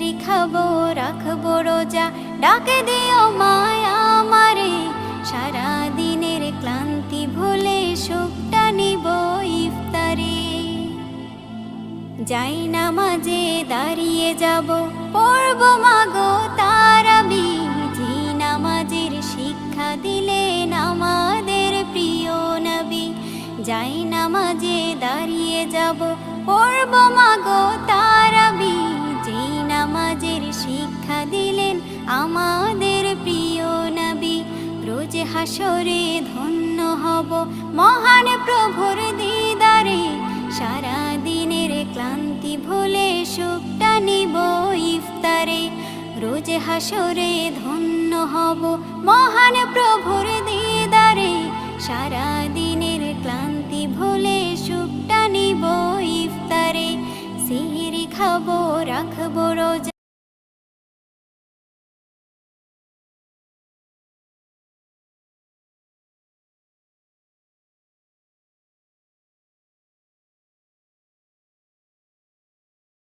সিহরি খাবো রাখবো রোজা, ডাকে দিও মায়া আমারে। সারা দিনের ক্লান্তি ভুলে সুখটা নিব ইফতারে। যাই নামাজে দাঁড়িয়ে যাব, পড়ব মাগো তারাবি। যে নামাজের শিক্ষা দিলেন আমাদের প্রিয় নবী। যাই নামাজে দাঁড়িয়ে যাব, পড়ব মাগো তারাবি। যে নামাজের শিক্ষা দিলেন আমাদের প্রিয় নবী। রোজ হাসরে ধন্য হব মহান প্রভুর দিদারে। সারা দিনের ক্লান্তি ভুলে সুখটা নিব ইফতারে। রোজ হাসরে ধন্য হব মহান প্রভুর দিদারে। সারা দিনের ক্লান্তি ভুলে সুখটা নিব ইফতারে। সিহরি খাবো রাখবো রোজা,